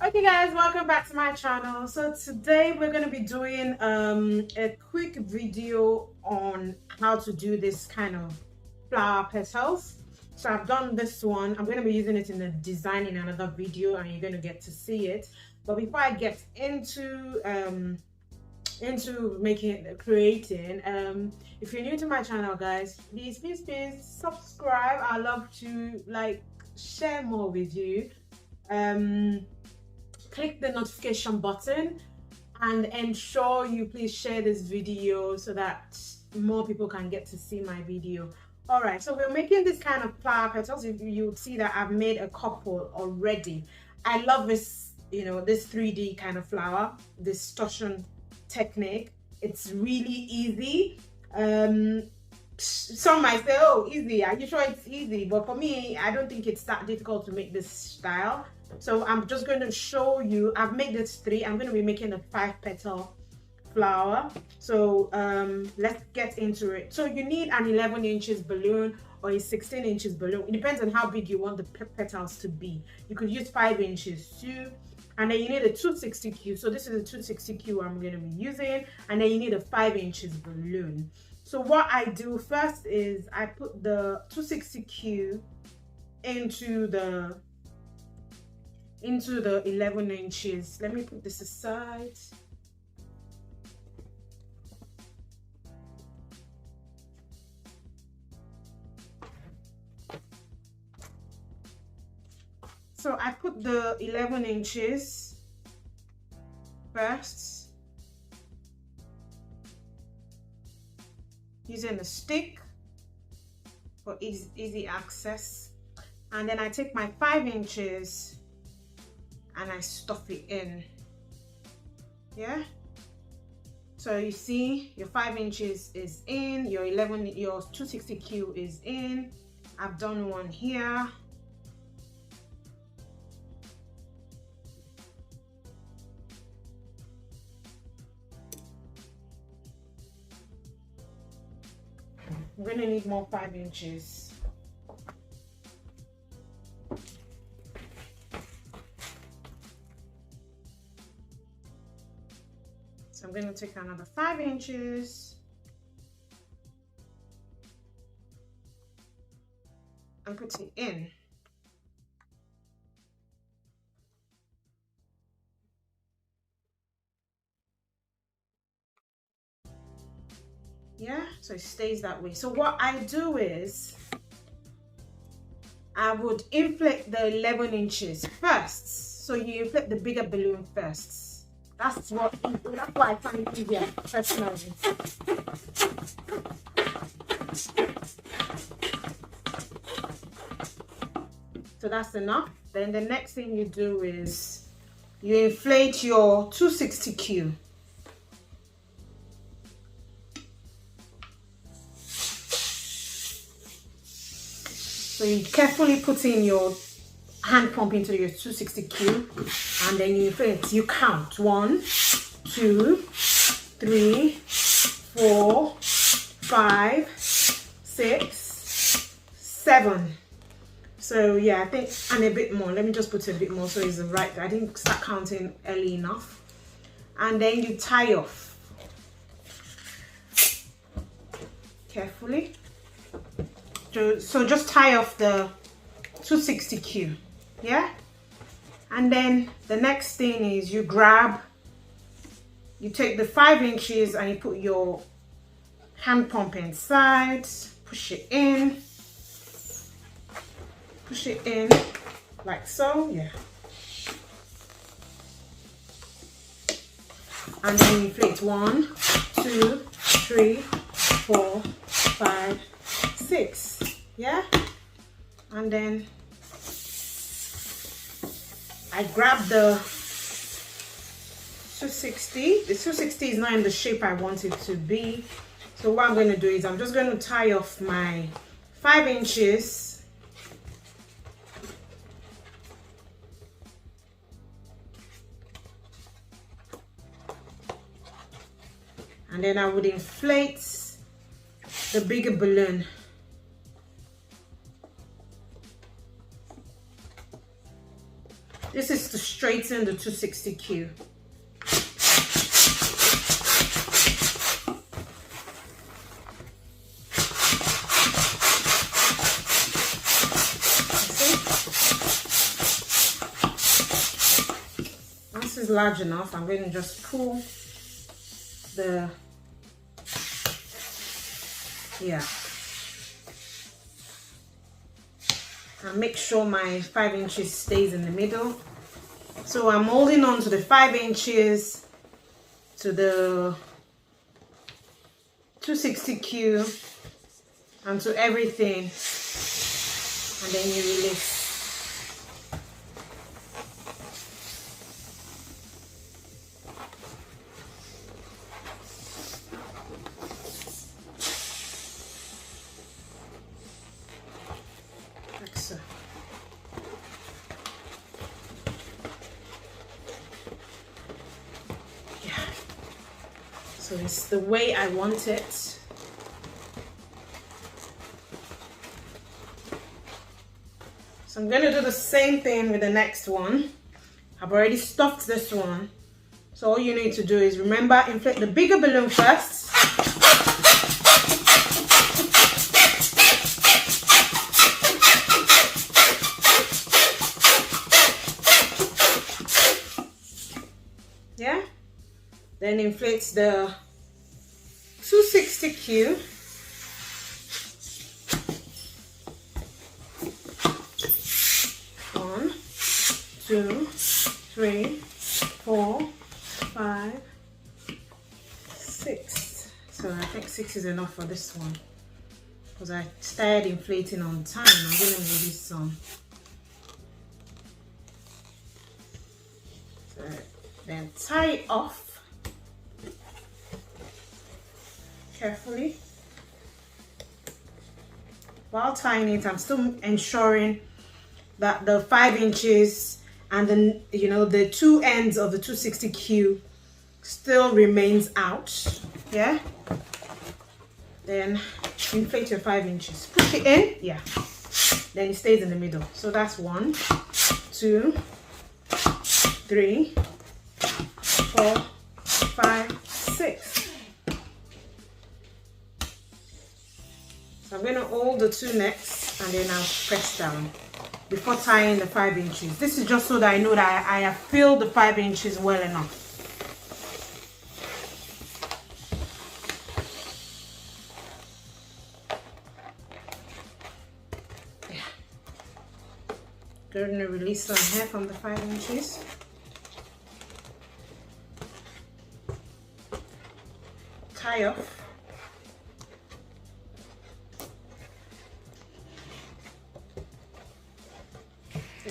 Okay guys, welcome back to my channel. So today we're going to be doing a quick video on how to do this kind of flower petals. So I've done this one. I'm going to be using it in the design in another video and you're going to get to see it. But before I get into creating, if you're new to my channel guys, please subscribe. I love to share more with you. Click the notification button and ensure you please share this video so that more people can get to see my video. All right, so we're making this kind of flower petals. You'll see that I've made a couple already. I love this, this 3D kind of flower, this distortion technique. It's really easy. Some might say, oh, easy, are you sure it's easy? But for me, I don't think it's that difficult to make this style. So I'm just going to show you. I've made this 3. I'm going to be making a 5-petal flower. So let's get into it. So you need an 11 inches balloon or a 16 inches balloon. It depends on how big you want the petals to be. You could use 5 inches too. And then you need a 260Q. So this is a 260Q I'm going to be using. And then you need a 5 inches balloon. So what I do first is I put the 260Q into the 11 inches. Let me put this aside. So I put the 11 inches first using a stick for easy access, and then I take my 5 inches and I stuff it in. Yeah, so you see your 5 inches is in, your 260Q is in. I've done one here. I'm gonna need more 5 inches. So I'm going to take another 5 inches and put it in. Yeah, so it stays that way. So what I do is I would inflate the 11 inches first. So you inflate the bigger balloon first. That's what I find easier personally. So that's enough. Then the next thing you do is you inflate your 260Q. So you carefully put in your hand pump into your 260Q and then you inflate. You count 1, 2, 3, 4, 5, 6, 7. So yeah, I think, and a bit more. Let me just put a bit more so it's right. I didn't start counting early enough. And then you tie off carefully. So just tie off the 260Q, yeah? And then the next thing is you take the 5 inches and you put your hand pump inside, push it in like so, yeah. And then you inflate 1, 2, 3, 4, 5, 6, yeah. And then I grab the 260. The 260 is not in the shape I want it to be. So what I'm going to do is I'm just going to tie off my 5 inches. And then I would inflate the bigger balloon. This is to straighten the 260Q. Once it's large enough, I'm going to just pull the, yeah, and make sure my 5 inches stays in the middle. So I'm holding on to the 5 inches to the 260Q and to everything, and then you release. Like so. Yeah. So it's the way I want it. So I'm going to do the same thing with the next one. I've already stuffed this one. So all you need to do is remember, inflate the bigger balloon first. Yeah? Then inflate the 260Q. One, two, three, 4, 5, 6. So I think 6 is enough for this one because I started inflating on time. I'm going to release some. So then tie it off carefully. While tying it, I'm still ensuring that the 5 inches and then, you know, the two ends of the 260Q still remains out. Yeah. Then inflate your 5 inches. Push it in. Yeah. Then it stays in the middle. So that's 1, 2, 3, 4, 5, 6. So I'm going to hold the 2 necks and then I'll press down before tying the 5 inches. This is just so that I know that I have filled the 5 inches well enough. Yeah. Going to release some hair from the 5 inches. Tie off.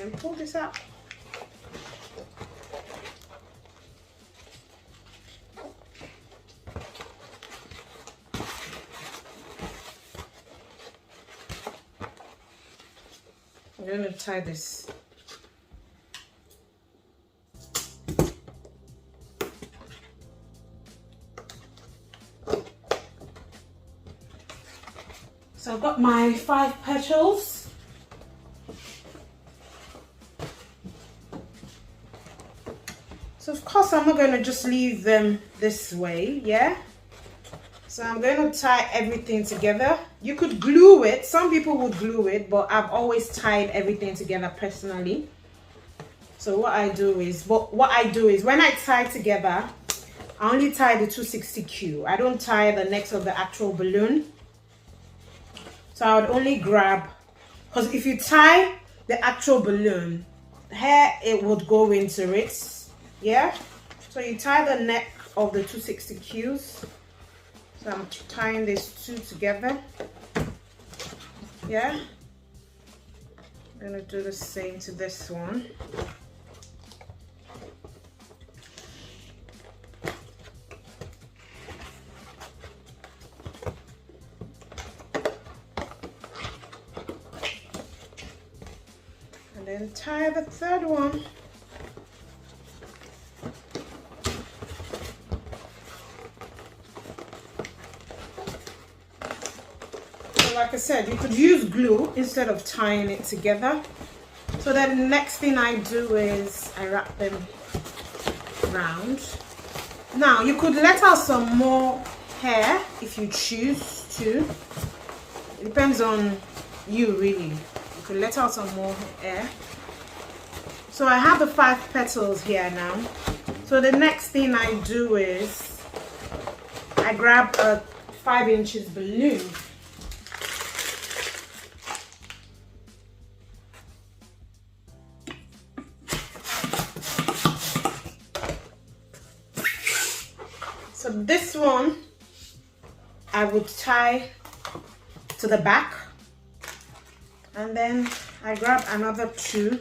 And pull this out. I'm going to tie this. So I've got my 5 petals. So of course I'm not going to just leave them this way, yeah? So I'm going to tie everything together. You could glue it. Some people would glue it, but I've always tied everything together personally. So what I do is when I tie together, I only tie the 260Q. I don't tie the necks of the actual balloon. So I would only grab, because if you tie the actual balloon, hair, it would go into it. Yeah, so you tie the neck of the 260Qs. So I'm tying these 2 together. Yeah, I'm gonna do the same to this one. And then tie the third one. Like I said, you could use glue instead of tying it together. So then the next thing I do is I wrap them round. Now you could let out some more hair if you choose to. It depends on you really. You could let out some more hair. So I have the 5 petals here now. So the next thing I do is I grab a 5 inches balloon. So this one I would tie to the back, and then I grab another 2.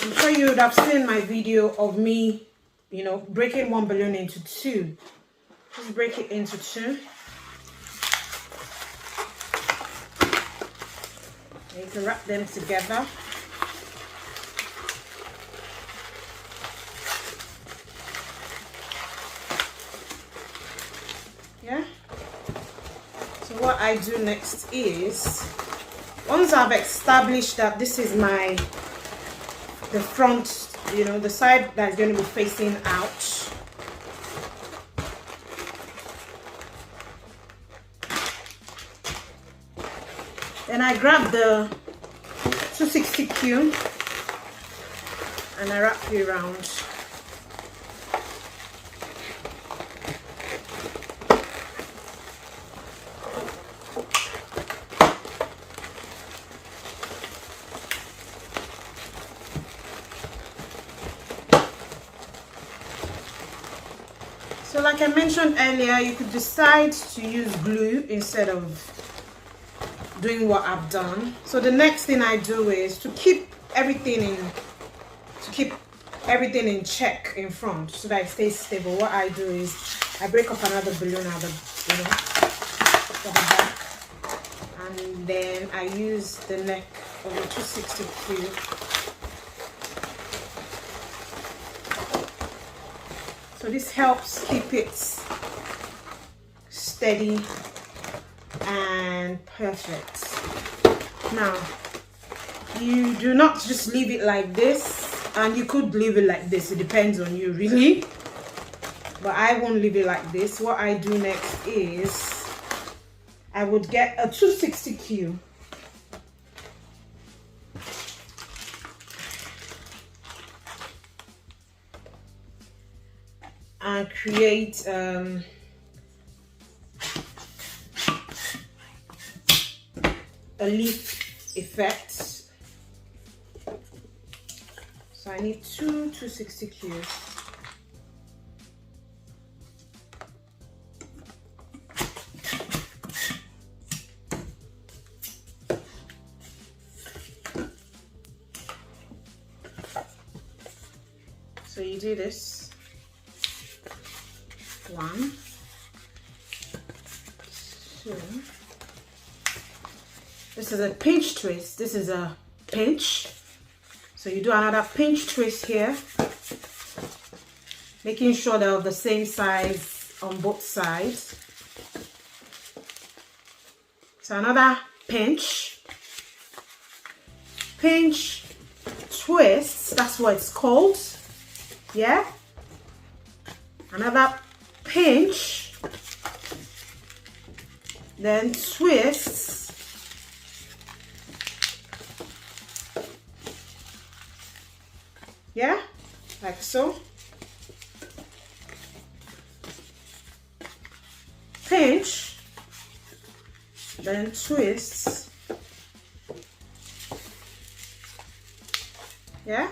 I'm sure you would have seen my video of me, you know, breaking one balloon into 2. Just break it into 2. And you can wrap them together. Yeah. So what I do next is, once I've established that this is the front, you know, the side that's going to be facing out, then I grab the 260Q and I wrap it around. So like I mentioned earlier, you could decide to use glue instead of doing what I've done. So the next thing I do is to keep everything in check in front so that it stays stable. What I do is I break up another balloon out of, you know, for the back, and then I use the neck of the 260Q. So this helps keep it steady and perfect. Now, you do not just leave it like this, and you could leave it like this. It depends on you really, but I won't leave it like this. What I do next is I would get a 260Q. And create a leaf effect. So I need 2 260Qs. So you do this. 1, 2. This is a pinch twist. This is a pinch. So you do another pinch twist here, making sure they're of the same size on both sides. So another pinch, twist. That's what it's called. Yeah. Another pinch, then twist, yeah, like so. Pinch, then twist, yeah,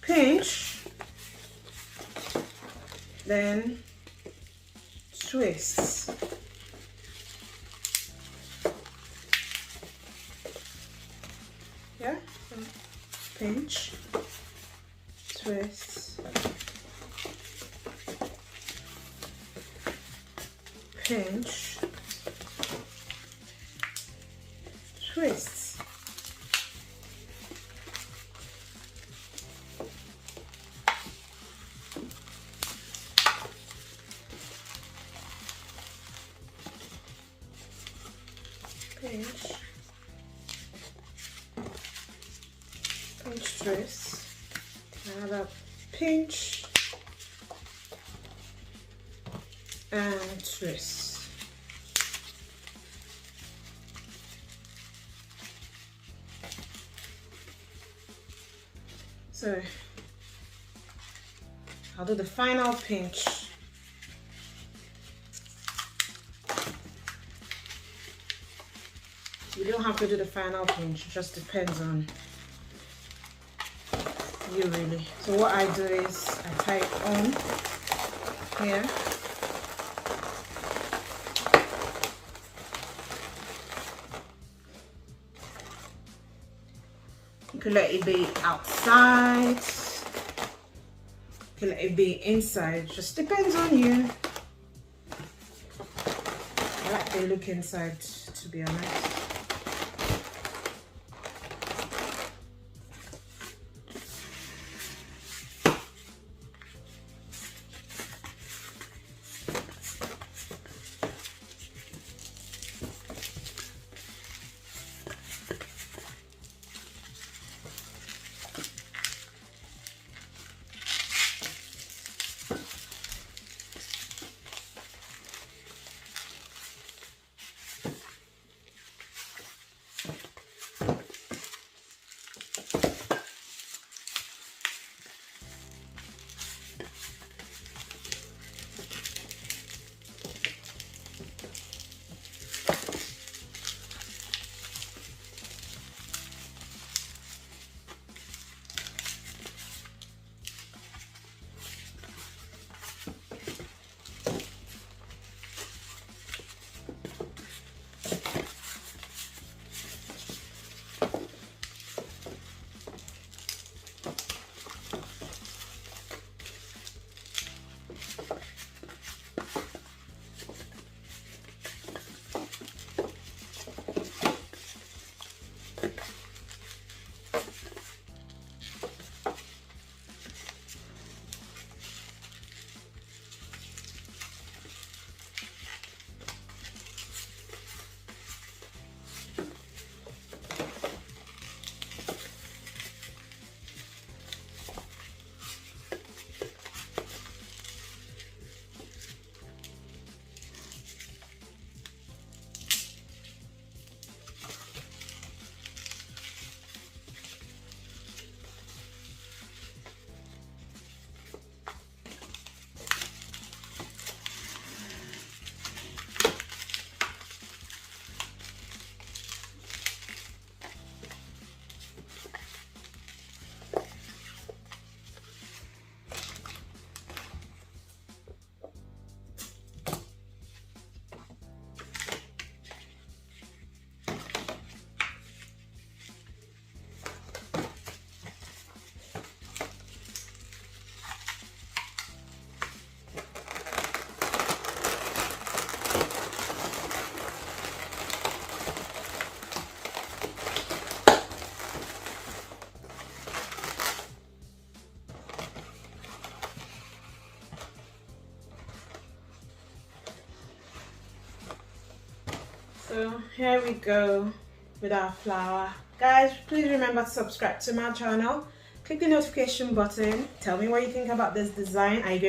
pinch, then twist. Yeah. pinch, twist, pinch, twist. Pinch, pinch, twist, another pinch and twist. So I'll do the final pinch. You don't have to do the final pinch, it just depends on you really. So what I do is I tie it on here. You can let it be outside, you can let it be inside, just depends on you. I like the look inside, to be honest. So here we go with our flower. Guys, please remember to subscribe to my channel. Click the notification button. Tell me what you think about this design. Are you going